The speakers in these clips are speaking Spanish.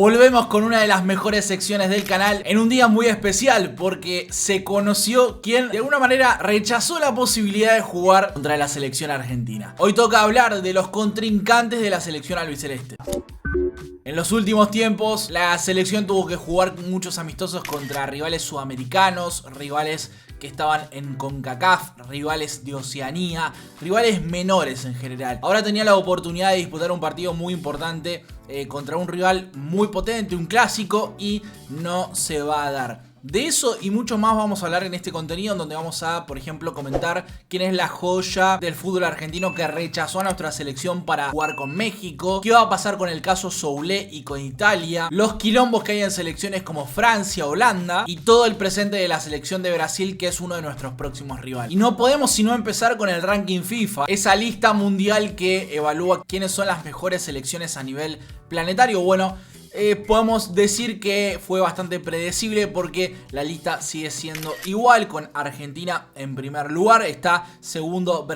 Volvemos con una de las mejores secciones del canal en un día muy especial porque se conoció quien de alguna manera rechazó la posibilidad de jugar contra la selección argentina. Hoy toca hablar de los contrincantes de la selección albiceleste. En los últimos tiempos la selección tuvo que jugar muchos amistosos contra rivales sudamericanos, rivales que estaban en CONCACAF, rivales de Oceanía, rivales menores en general. Ahora tenía la oportunidad de disputar un partido muy importante contra un rival muy potente, un clásico, y no se va a dar. De eso y mucho más vamos a hablar en este contenido, en donde vamos a, por ejemplo, comentar quién es la joya del fútbol argentino que rechazó a nuestra selección para jugar con México, qué va a pasar con el caso Soulé y con Italia, los quilombos que hay en selecciones como Francia, Holanda y todo el presente de la selección de Brasil, que es uno de nuestros próximos rivales. Y no podemos sino empezar con el ranking FIFA, esa lista mundial que evalúa quiénes son las mejores selecciones a nivel planetario. Bueno, podemos decir que fue bastante predecible porque la lista sigue siendo igual, con Argentina en primer lugar, está segundo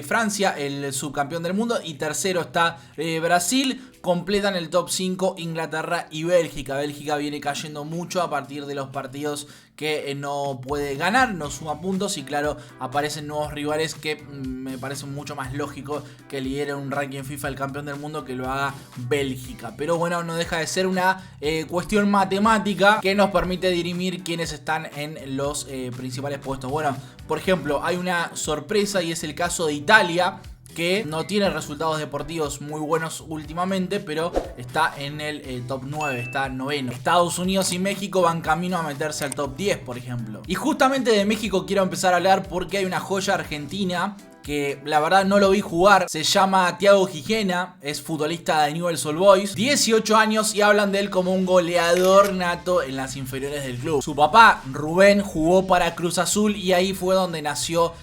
Francia, el subcampeón del mundo, y tercero está Brasil. Completan el top 5 Inglaterra y Bélgica. Bélgica viene cayendo mucho a partir de los partidos que no puede ganar, no suma puntos, y claro, aparecen nuevos rivales que me parece mucho más lógico que lidere un ranking FIFA el campeón del mundo que lo haga Bélgica. Pero bueno, no deja de ser una cuestión matemática que nos permite dirimir quiénes están en los principales puestos. Bueno, por ejemplo, hay una sorpresa y es el caso de Italia, que no tiene resultados deportivos muy buenos últimamente, pero está en el top 9, está noveno. Estados Unidos y México van camino a meterse al top 10, por ejemplo. Y justamente de México quiero empezar a hablar porque hay una joya argentina que la verdad no lo vi jugar. Se llama Thiago Gijena, es futbolista de Newell's Old Boys, 18 años, y hablan de él como un goleador nato en las inferiores del club. Su papá, Rubén, jugó para Cruz Azul y ahí fue donde nació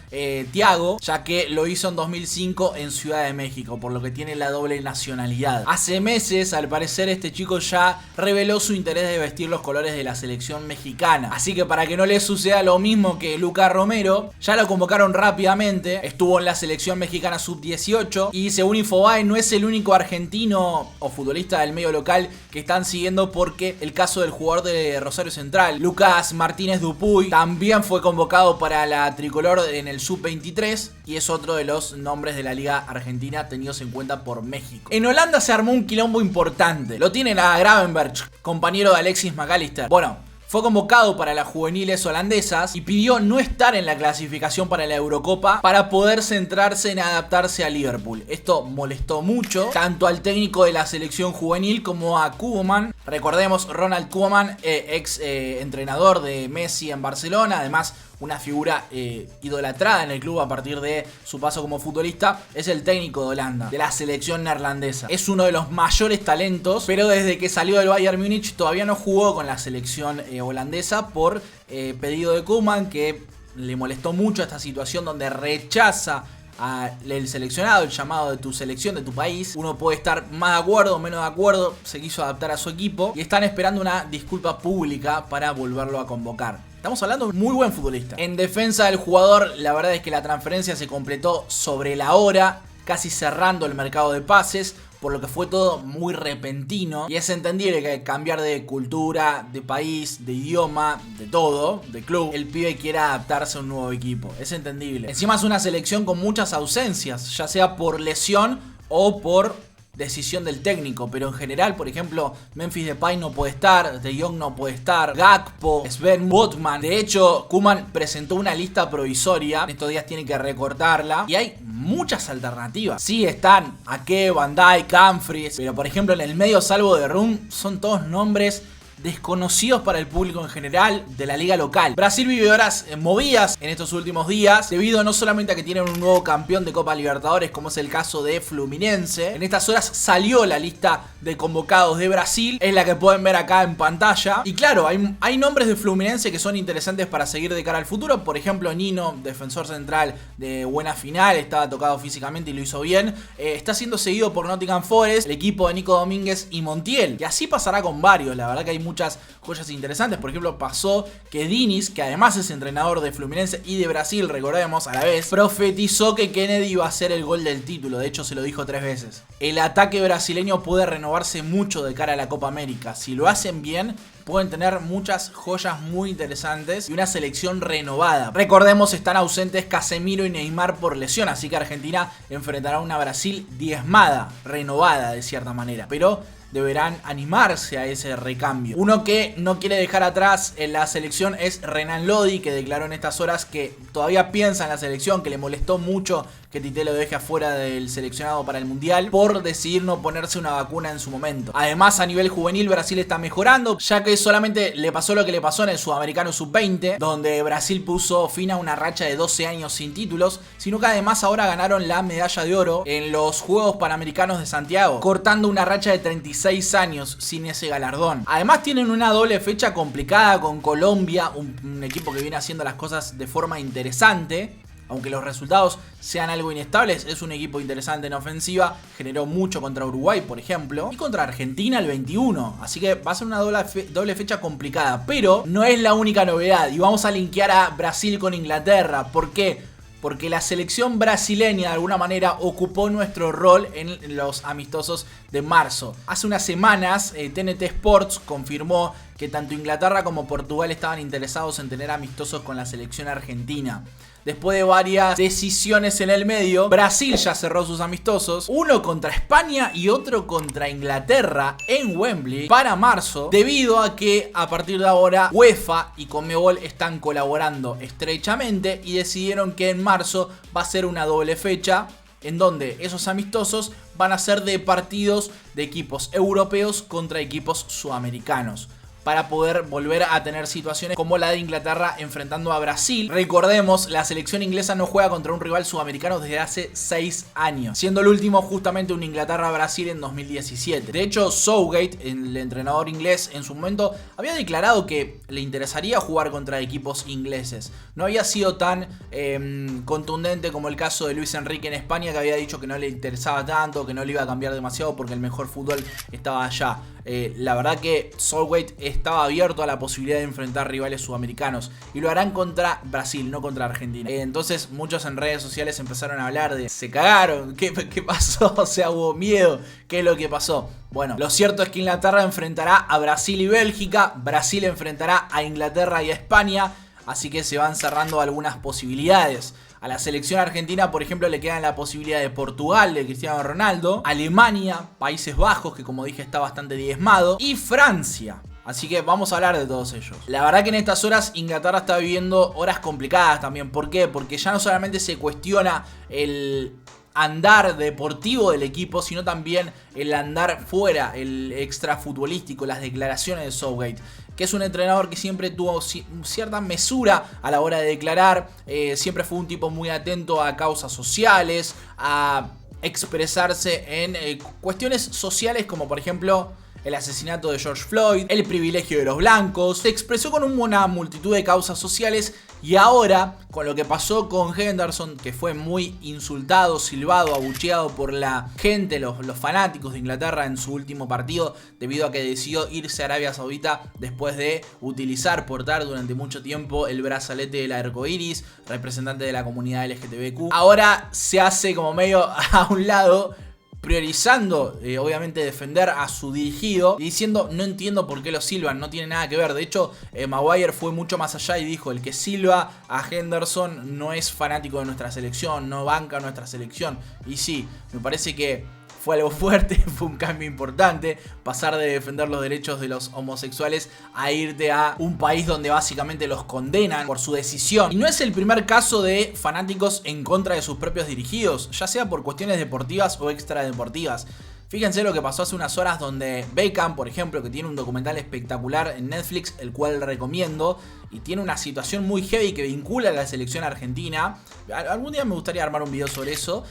Thiago, ya que lo hizo en 2005 en Ciudad de México, por lo que tiene la doble nacionalidad. Hace meses, al parecer, este chico ya reveló su interés de vestir los colores de la selección mexicana. Así que para que no le suceda lo mismo que Luca Romero, ya lo convocaron rápidamente. Estuvo en la selección mexicana sub-18 y según Infobae no es el único argentino o futbolista del medio local que están siguiendo, porque el caso del jugador de Rosario Central, Lucas Martínez Dupuy, también fue convocado para la tricolor en el sub-23 y es otro de los nombres de la liga argentina tenidos en cuenta por México. En Holanda se armó un quilombo importante. Lo tienen a Gravenberch, compañero de Alexis McAllister. Bueno, fue convocado para las juveniles holandesas y pidió no estar en la clasificación para la Eurocopa para poder centrarse en adaptarse a Liverpool. Esto molestó mucho tanto al técnico de la selección juvenil como a Koeman. Recordemos, Ronald Koeman, ex entrenador de Messi en Barcelona, además una figura idolatrada en el club a partir de su paso como futbolista, es el técnico de Holanda, de la selección neerlandesa. Es uno de los mayores talentos, pero desde que salió del Bayern Múnich todavía no jugó con la selección holandesa por pedido de Koeman, que le molestó mucho esta situación donde rechaza al seleccionado, el llamado de tu selección, de tu país. Uno puede estar más de acuerdo o menos de acuerdo, se quiso adaptar a su equipo y están esperando una disculpa pública para volverlo a convocar. Estamos hablando de un muy buen futbolista. En defensa del jugador, la verdad es que la transferencia se completó sobre la hora, casi cerrando el mercado de pases, por lo que fue todo muy repentino. Y es entendible que cambiar de cultura, de país, de idioma, de todo, de club, el pibe quiera adaptarse a un nuevo equipo. Es entendible. Encima es una selección con muchas ausencias, ya sea por lesión o por decisión del técnico, pero en general, por ejemplo, Memphis Depay no puede estar, De Jong no puede estar, Gakpo, Sven Botman. De hecho, Koeman presentó una lista provisoria, en estos días tiene que recortarla y hay muchas alternativas. Sí están Ake, Van Dijk, Dumfries, pero por ejemplo en el medio, salvo de Rum, son todos nombres desconocidos para el público en general de la liga local. Brasil vive horas movidas en estos últimos días, debido no solamente a que tienen un nuevo campeón de Copa Libertadores, como es el caso de Fluminense. En estas horas salió la lista de convocados de Brasil, es la que pueden ver acá en pantalla. Y claro, hay nombres de Fluminense que son interesantes para seguir de cara al futuro. Por ejemplo, Nino, defensor central de buena final, estaba tocado físicamente y lo hizo bien. Está siendo seguido por Nottingham Forest, el equipo de Nico Domínguez y Montiel. Y así pasará con varios, la verdad que hay muchas joyas interesantes. Por ejemplo, pasó que Diniz, que además es entrenador de Fluminense y de Brasil, recordemos a la vez, profetizó que Kennedy iba a ser el gol del título. De hecho, se lo dijo 3 veces. El ataque brasileño puede renovarse mucho de cara a la Copa América. Si lo hacen bien, pueden tener muchas joyas muy interesantes y una selección renovada. Recordemos, están ausentes Casemiro y Neymar por lesión, así que Argentina enfrentará a una Brasil diezmada, renovada de cierta manera, pero deberán animarse a ese recambio. Uno que no quiere dejar atrás en la selección es Renan Lodi, que declaró en estas horas que todavía piensa en la selección, que le molestó mucho que Tite lo deje afuera del seleccionado para el Mundial por decidir no ponerse una vacuna en su momento. Además, a nivel juvenil, Brasil está mejorando, ya que solamente le pasó lo que le pasó en el Sudamericano Sub-20, donde Brasil puso fin a una racha de 12 años sin títulos, sino que además ahora ganaron la medalla de oro en los Juegos Panamericanos de Santiago, cortando una racha de 36 años sin ese galardón. Además tienen una doble fecha complicada con Colombia, un equipo que viene haciendo las cosas de forma interesante. Aunque los resultados sean algo inestables, es un equipo interesante en ofensiva. Generó mucho contra Uruguay, por ejemplo. Y contra Argentina el 21. Así que va a ser una doble fecha complicada. Pero no es la única novedad. Y vamos a linkear a Brasil con Inglaterra. ¿Por qué? Porque la selección brasileña de alguna manera ocupó nuestro rol en los amistosos de marzo. Hace unas semanas TNT Sports confirmó que tanto Inglaterra como Portugal estaban interesados en tener amistosos con la selección argentina. Después de varias decisiones en el medio, Brasil ya cerró sus amistosos, uno contra España y otro contra Inglaterra en Wembley para marzo, debido a que a partir de ahora UEFA y Conmebol están colaborando estrechamente y decidieron que en marzo va a ser una doble fecha, en donde esos amistosos van a ser de partidos de equipos europeos contra equipos sudamericanos, para poder volver a tener situaciones como la de Inglaterra enfrentando a Brasil. Recordemos, la selección inglesa no juega contra un rival sudamericano desde hace 6 años, siendo el último justamente un Inglaterra-Brasil en 2017. De hecho, Southgate, el entrenador inglés, en su momento había declarado que le interesaría jugar contra equipos ingleses. No había sido tan contundente como el caso de Luis Enrique en España, que había dicho que no le interesaba tanto, que no le iba a cambiar demasiado porque el mejor fútbol estaba allá. La verdad que Southgate estaba abierto a la posibilidad de enfrentar rivales sudamericanos y lo harán contra Brasil, no contra Argentina. Entonces muchos en redes sociales empezaron a hablar de se cagaron, ¿qué pasó? O sea, hubo miedo, ¿qué es lo que pasó? Bueno, lo cierto es que Inglaterra enfrentará a Brasil y Bélgica, Brasil enfrentará a Inglaterra y a España, así que se van cerrando algunas posibilidades. A la selección argentina, por ejemplo, le quedan la posibilidad de Portugal, de Cristiano Ronaldo, Alemania, Países Bajos, que como dije está bastante diezmado, y Francia. Así que vamos a hablar de todos ellos. La verdad que en estas horas Inglaterra está viviendo horas complicadas también. ¿Por qué? Porque ya no solamente se cuestiona el andar deportivo del equipo, sino también el andar fuera, el extra futbolístico, las declaraciones de Southgate, que es un entrenador que siempre tuvo cierta mesura a la hora de declarar, siempre fue un tipo muy atento a causas sociales, a expresarse en cuestiones sociales como por ejemplo el asesinato de George Floyd, el privilegio de los blancos. Se expresó con una multitud de causas sociales y ahora, con lo que pasó con Henderson, que fue muy insultado, silbado, abucheado por la gente, los fanáticos de Inglaterra en su último partido, debido a que decidió irse a Arabia Saudita después de utilizar, portar durante mucho tiempo el brazalete del arco iris, representante de la comunidad LGTBQ. Ahora se hace como medio a un lado, priorizando obviamente defender a su dirigido y diciendo no entiendo por qué lo silban, no tiene nada que ver. De hecho, Maguire fue mucho más allá y dijo: el que silba a Henderson no es fanático de nuestra selección, no banca nuestra selección. Y sí, me parece que fue algo fuerte, fue un cambio importante pasar de defender los derechos de los homosexuales a irte a un país donde básicamente los condenan por su decisión. Y no es el primer caso de fanáticos en contra de sus propios dirigidos, ya sea por cuestiones deportivas o extradeportivas. Fíjense lo que pasó hace unas horas, donde Beckham, por ejemplo, que tiene un documental espectacular en Netflix, el cual recomiendo, y tiene una situación muy heavy que vincula a la selección argentina. Algún día me gustaría armar un video sobre eso.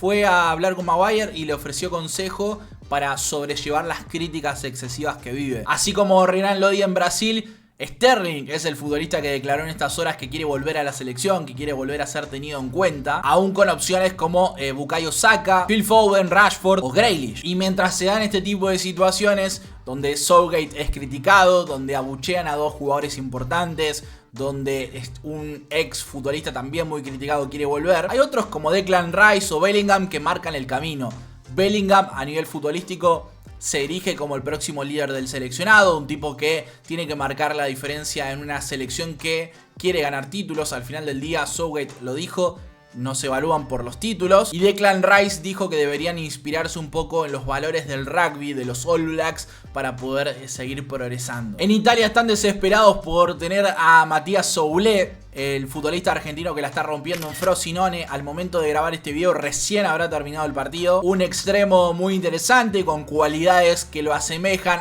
Fue a hablar con Maguire y le ofreció consejo para sobrellevar las críticas excesivas que vive. Así como Renan Lodi en Brasil Sterling es el futbolista que declaró en estas horas que quiere volver a la selección, que quiere volver a ser tenido en cuenta, aún con opciones como Bukayo Saka, Phil Foden, Rashford o Grealish. Y mientras se dan este tipo de situaciones donde Southgate es criticado, donde abuchean a dos jugadores importantes, donde un ex futbolista también muy criticado quiere volver, hay otros como Declan Rice o Bellingham que marcan el camino. Bellingham a nivel futbolístico se erige como el próximo líder del seleccionado, un tipo que tiene que marcar la diferencia en una selección que quiere ganar títulos. Al final del día Southgate lo dijo, no se evalúan por los títulos. Y Declan Rice dijo que deberían inspirarse un poco en los valores del rugby, de los All Blacks, para poder seguir progresando. En Italia están desesperados por tener a Matías Soulé, el futbolista argentino que la está rompiendo en Frosinone. Al momento de grabar este video recién habrá terminado el partido. Un extremo muy interesante con cualidades que lo asemejan,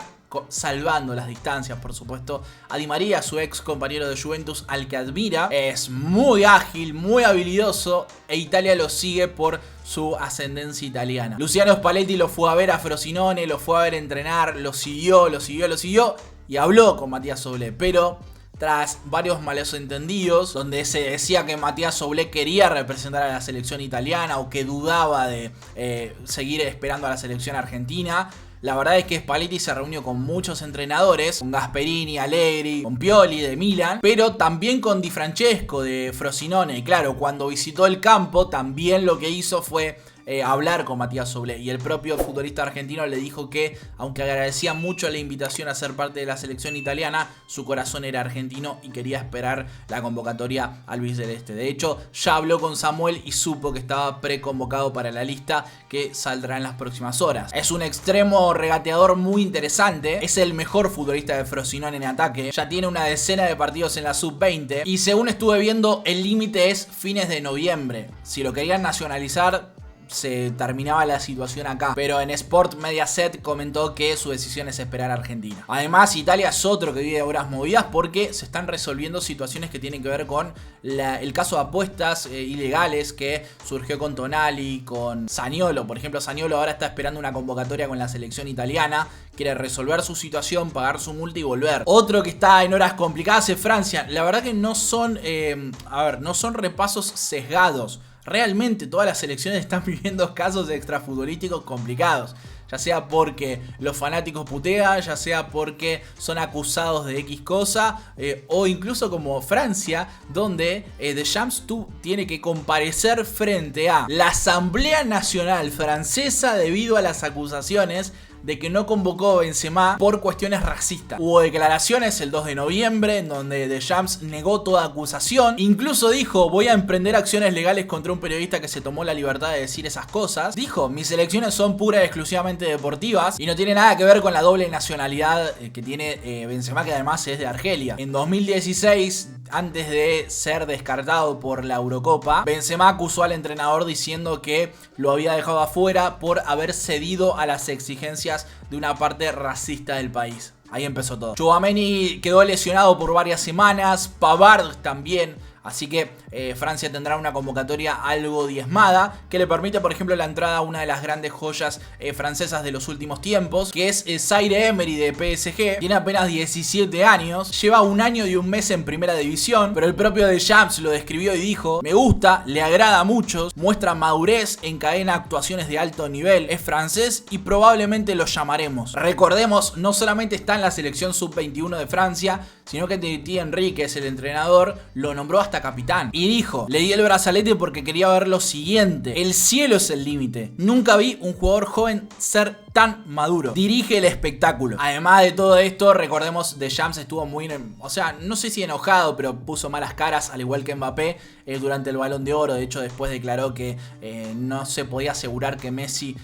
salvando las distancias, por supuesto, a Di María, su ex compañero de Juventus, al que admira. Es muy ágil, muy habilidoso, e Italia lo sigue por su ascendencia italiana. Luciano Spalletti lo fue a ver a Frosinone, lo fue a ver entrenar, lo siguió y habló con Matías Soulé, pero tras varios malos entendidos, donde se decía que Matías Soulé quería representar a la selección italiana o que dudaba de seguir esperando a la selección argentina. La verdad es que Spalletti se reunió con muchos entrenadores, con Gasperini, Allegri, con Pioli de Milan, pero también con Di Francesco de Frosinone. Y claro, cuando visitó el campo también lo que hizo fue hablar con Matías Soulé, y el propio futbolista argentino le dijo que aunque agradecía mucho la invitación a ser parte de la selección italiana, su corazón era argentino y quería esperar la convocatoria al albiceleste. De hecho, ya habló con Samuel y supo que estaba preconvocado para la lista que saldrá en las próximas horas. Es un extremo regateador muy interesante, es el mejor futbolista de Frosinone en ataque, ya tiene una decena de partidos en la sub-20 y según estuve viendo el límite es fines de noviembre. Si lo querían nacionalizar se terminaba la situación acá, pero en Sport Mediaset comentó que su decisión es esperar a Argentina. Además, Italia es otro que vive horas movidas porque se están resolviendo situaciones que tienen que ver con el caso de apuestas ilegales que surgió con Tonali, con Zaniolo. Por ejemplo, Zaniolo ahora está esperando una convocatoria con la selección italiana, quiere resolver su situación, pagar su multa y volver. Otro que está en horas complicadas es Francia. La verdad que no son repasos sesgados. Realmente todas las selecciones están viviendo casos extrafutbolísticos complicados, ya sea porque los fanáticos putean, ya sea porque son acusados de X cosa, o incluso como Francia, donde Deschamps tiene que comparecer frente a la Asamblea Nacional Francesa debido a las acusaciones de que no convocó a Benzema por cuestiones racistas. Hubo declaraciones el 2 de noviembre en donde Deschamps negó toda acusación. Incluso dijo, voy a emprender acciones legales contra un periodista que se tomó la libertad de decir esas cosas. Dijo, mis elecciones son pura y exclusivamente deportivas y no tiene nada que ver con la doble nacionalidad que tiene Benzema, que además es de Argelia. En 2016, antes de ser descartado por la Eurocopa, Benzema acusó al entrenador diciendo que lo había dejado afuera por haber cedido a las exigencias de una parte racista del país. Ahí empezó todo. Tchouaméni quedó lesionado por varias semanas, Pavard también. Así que Francia tendrá una convocatoria algo diezmada que le permite, por ejemplo, la entrada a una de las grandes joyas francesas de los últimos tiempos, que es Zaire Emery de PSG. Tiene apenas 17 años, lleva un año y un mes en primera división, pero el propio Deschamps lo describió y dijo, me gusta, le agrada a muchos, muestra madurez, encadena actuaciones de alto nivel, es francés y probablemente lo llamaremos. Recordemos, no solamente está en la selección sub-21 de Francia, sino que Thierry Henry, que es el entrenador, lo nombró hasta capitán. Y dijo, le di el brazalete porque quería ver lo siguiente, el cielo es el límite. Nunca vi un jugador joven ser tan maduro. Dirige el espectáculo. Además de todo esto, recordemos, Deschamps estuvo muy, no sé si enojado, pero puso malas caras, al igual que Mbappé, durante el Balón de Oro. De hecho, después declaró que no se podía asegurar que Messi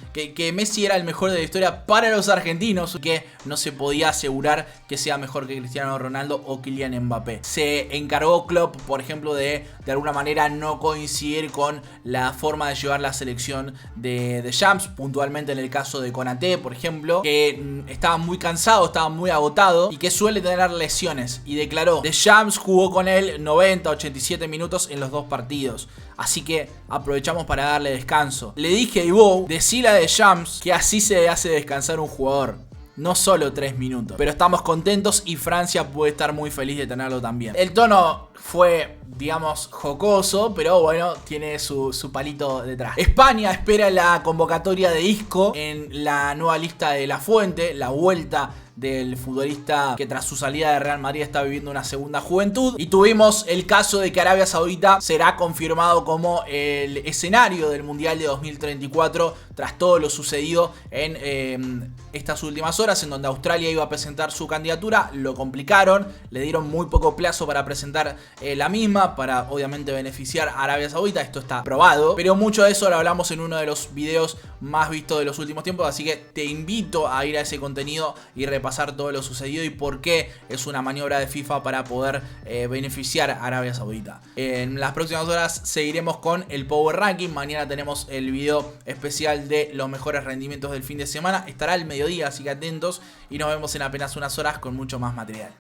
era el mejor de la historia para los argentinos, que no se podía asegurar que sea mejor que Cristiano Ronaldo o Kylian Mbappé. Se encargó Klopp, por ejemplo, de alguna manera no coincidir con la forma de llevar la selección de Deschamps, puntualmente en el caso de Konaté, por ejemplo, que estaba muy cansado, estaba muy agotado y que suele tener lesiones, y declaró, Deschamps jugó con él 90-87 minutos en los dos partidos, así que aprovechamos para darle descanso. Le dije a Ivo, decile a Deschamps que así se hace descansar un jugador. no solo 3 minutos. Pero estamos contentos y Francia puede estar muy feliz de tenerlo también. El tono fue, digamos, jocoso, pero bueno, tiene su palito detrás. España espera la convocatoria de Isco en la nueva lista de La Fuente, la vuelta del futbolista que tras su salida de Real Madrid está viviendo una segunda juventud. Y tuvimos el caso de que Arabia Saudita será confirmado como el escenario del Mundial de 2034 tras todo lo sucedido en estas últimas horas, en donde Australia iba a presentar su candidatura. Lo complicaron, le dieron muy poco plazo para presentar la misma, para obviamente beneficiar a Arabia Saudita. Esto está probado, pero mucho de eso lo hablamos en uno de los videos más vistos de los últimos tiempos, así que te invito a ir a ese contenido y repasar todo lo sucedido y por qué es una maniobra de FIFA para poder beneficiar a Arabia Saudita. En las próximas horas seguiremos con el Power Ranking. Mañana tenemos el video especial de los mejores rendimientos del fin de semana. Estará al mediodía, así que atentos, y nos vemos en apenas unas horas con mucho más material.